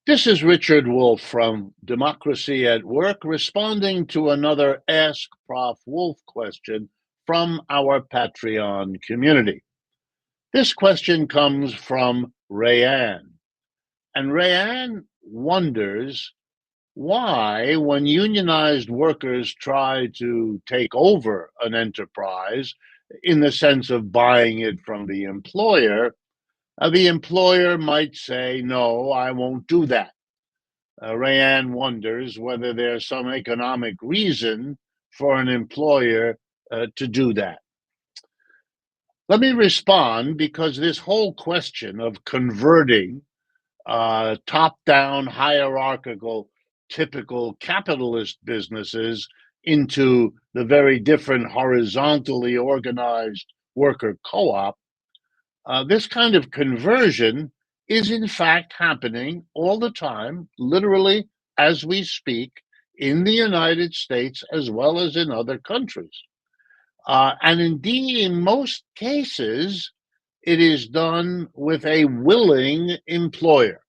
This is Richard Wolff from Democracy at Work, responding to another Ask Prof. Wolff question from our Patreon community. This question comes from Rayanne, and Rayanne wonders why, when unionized workers try to take over an enterprise in the sense of buying it from the employer might say, "No, I won't do that." Rayanne wonders whether there's some economic reason for an employer to do that. Let me respond, because this whole question of converting top-down, hierarchical, typical capitalist businesses into the very different horizontally organized worker co-op, this kind of conversion is in fact happening all the time, literally as we speak, in the United States as well as in other countries. And indeed, in most cases, it is done with a willing employer.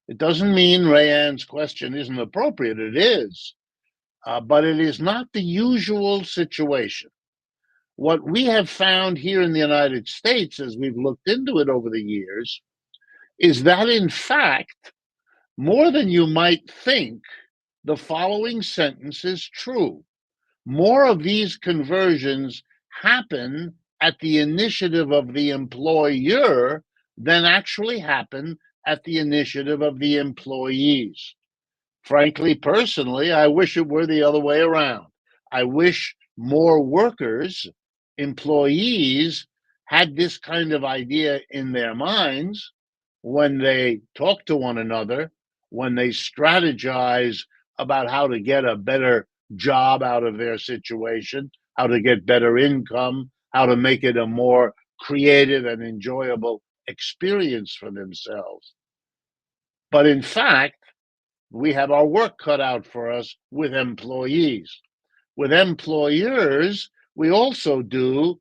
It doesn't mean Rayanne's question isn't appropriate. It is, but it is not the usual situation. What we have found here in the United States, as we've looked into it over the years, is that in fact, more than you might think, the following sentence is true. More of these conversions happen at the initiative of the employer than actually happen at the initiative of the employees. Frankly, personally, I wish it were the other way around. I wish more workers, employees, had this kind of idea in their minds when they talk to one another, when they strategize about how to get a better job out of their situation, how to get better income, how to make it a more creative and enjoyable experience for themselves. But in fact, we have our work cut out for us with employees. With employers, we also do,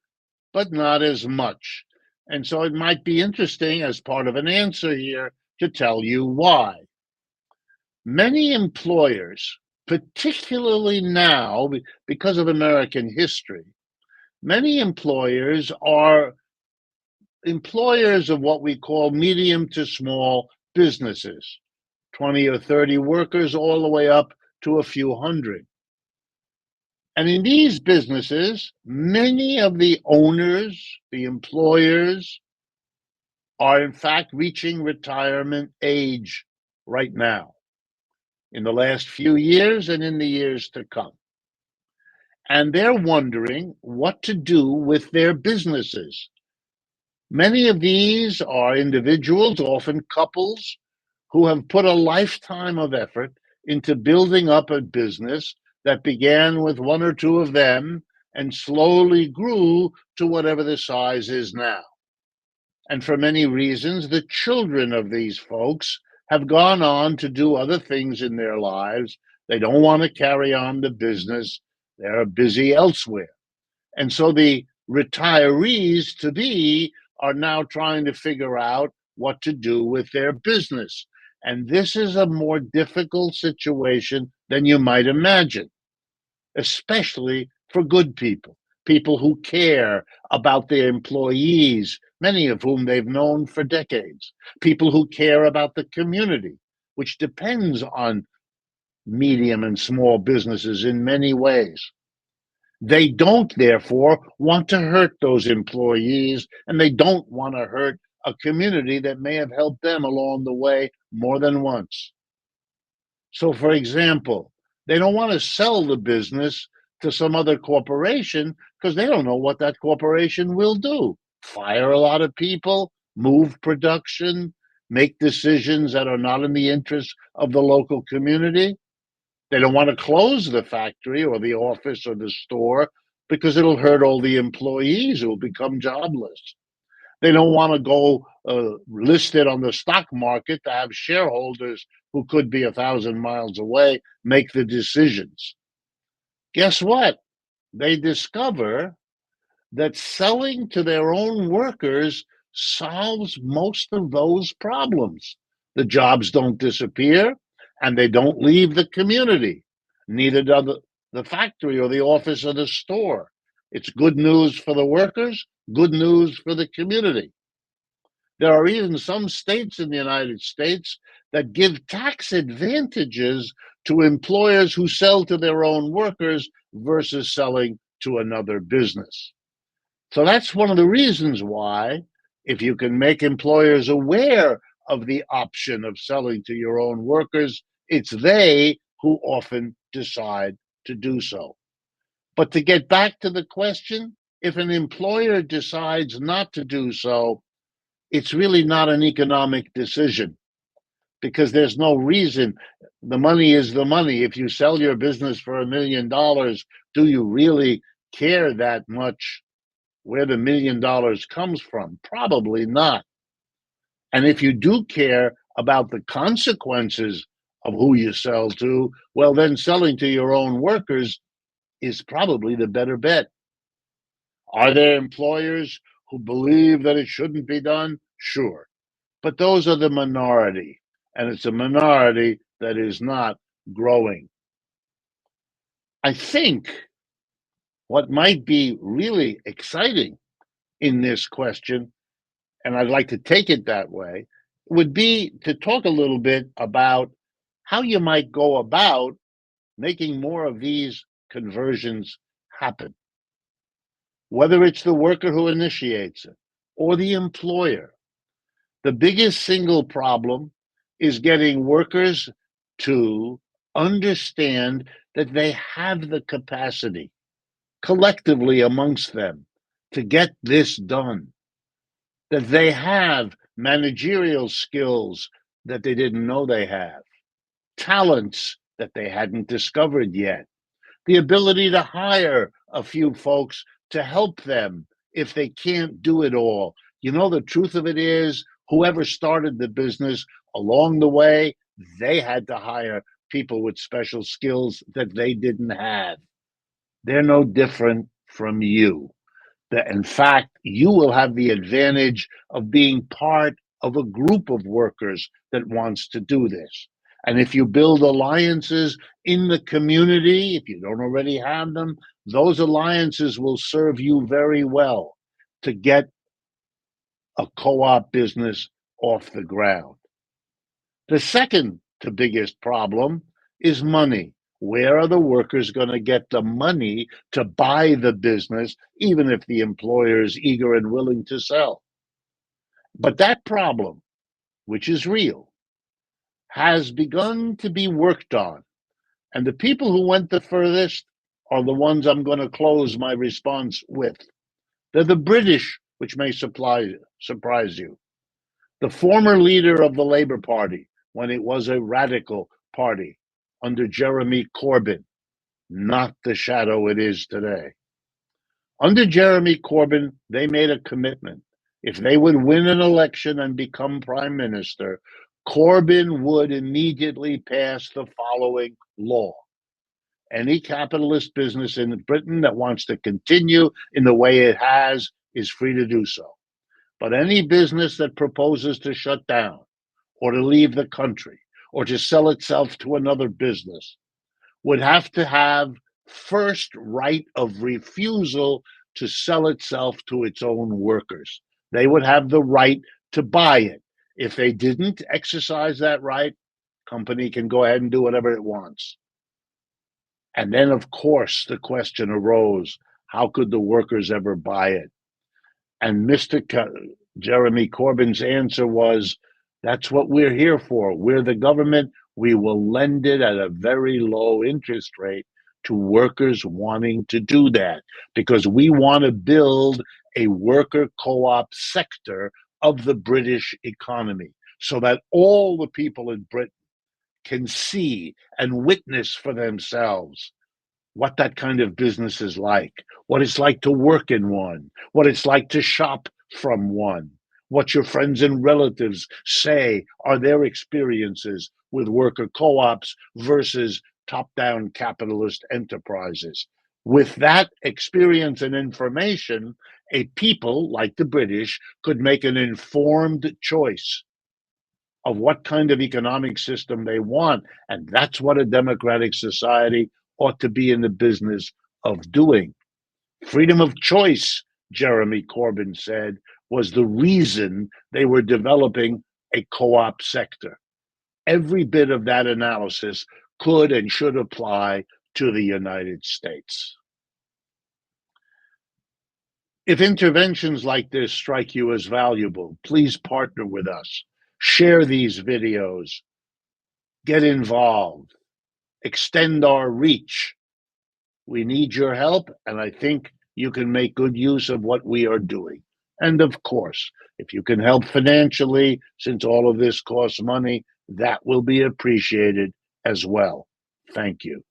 but not as much. And so it might be interesting, as part of an answer here, to tell you why. Many employers, particularly now because of American history, many employers are employers of what we call medium to small businesses, 20 or 30 workers, all the way up to a few hundred. And in these businesses, many of the owners, the employers, are in fact reaching retirement age right now, in the last few years and in the years to come. And they're wondering what to do with their businesses. Many of these are individuals, often couples, who have put a lifetime of effort into building up a business that began with one or two of them and slowly grew to whatever the size is now. And for many reasons, the children of these folks have gone on to do other things in their lives. They don't want to carry on the business. They're busy elsewhere. And so the retirees to be are now trying to figure out what to do with their business. And this is a more difficult situation than you might imagine, especially for good people, people who care about their employees, many of whom they've known for decades, people who care about the community, which depends on medium and small businesses in many ways. They don't, therefore, want to hurt those employees, and they don't want to hurt a community that may have helped them along the way more than once. So, for example, they don't want to sell the business to some other corporation because they don't know what that corporation will do. Fire a lot of people, move production, make decisions that are not in the interest of the local community. They don't want to close the factory or the office or the store because it'll hurt all the employees who will become jobless. They don't want to go listed on the stock market to have shareholders who could be 1,000 miles away make the decisions. Guess what? They discover that selling to their own workers solves most of those problems. The jobs don't disappear, and they don't leave the community. Neither does the factory or the office or the store. It's good news for the workers, good news for the community. There are even some states in the United States that give tax advantages to employers who sell to their own workers versus selling to another business. So that's one of the reasons why, if you can make employers aware of the option of selling to your own workers, it's they who often decide to do so. But to get back to the question, if an employer decides not to do so, it's really not an economic decision because there's no reason. The money is the money. If you sell your business for $1 million, do you really care that much where the $1 million comes from? Probably not. And if you do care about the consequences of who you sell to, well, then selling to your own workers is probably the better bet. Are there employers who believe that it shouldn't be done? Sure. But those are the minority, and it's a minority that is not growing. I think what might be really exciting in this question, and I'd like to take it that way, would be to talk a little bit about how you might go about making more of these conversions happen. Whether it's the worker who initiates it or the employer, the biggest single problem is getting workers to understand that they have the capacity collectively amongst them to get this done, that they have managerial skills that they didn't know they have, talents that they hadn't discovered yet, the ability to hire a few folks to help them if they can't do it all. You know, the truth of it is, whoever started the business along the way, they had to hire people with special skills that they didn't have. They're no different from you. In fact, you will have the advantage of being part of a group of workers that wants to do this. And if you build alliances in the community, if you don't already have them, those alliances will serve you very well to get a co-op business off the ground. The second to biggest problem is money. Where are the workers going to get the money to buy the business, even if the employer is eager and willing to sell? But that problem, which is real, has begun to be worked on. And the people who went the furthest are the ones I'm going to close my response with. They're the British, which may surprise you. The former leader of the Labour Party, when it was a radical party, under Jeremy Corbyn, not the shadow it is today. Under Jeremy Corbyn, they made a commitment. If they would win an election and become prime minister, Corbyn would immediately pass the following law. Any capitalist business in Britain that wants to continue in the way it has is free to do so. But any business that proposes to shut down or to leave the country or to sell itself to another business would have to have first right of refusal to sell itself to its own workers. They would have the right to buy it. If they didn't exercise that right, company can go ahead and do whatever it wants. And then, of course, the question arose, how could the workers ever buy it? And Jeremy Corbyn's answer was, that's what we're here for. We're the government. We will lend it at a very low interest rate to workers wanting to do that because we want to build a worker co-op sector of the British economy so that all the people in Britain can see and witness for themselves what that kind of business is like, what it's like to work in one, what it's like to shop from one, what your friends and relatives say are their experiences with worker co-ops versus top-down capitalist enterprises. With that experience and information, a people like the British could make an informed choice. of what kind of economic system they want. And that's what a democratic society ought to be in the business of doing. Freedom of choice, Jeremy Corbyn said, was the reason they were developing a co-op sector. Every bit of that analysis could and should apply to the United States. If interventions like this strike you as valuable, please partner with us. Share these videos. Get involved. Extend our reach. We need your help, and I think you can make good use of what we are doing. And of course, if you can help financially, since all of this costs money, that will be appreciated as well. Thank you.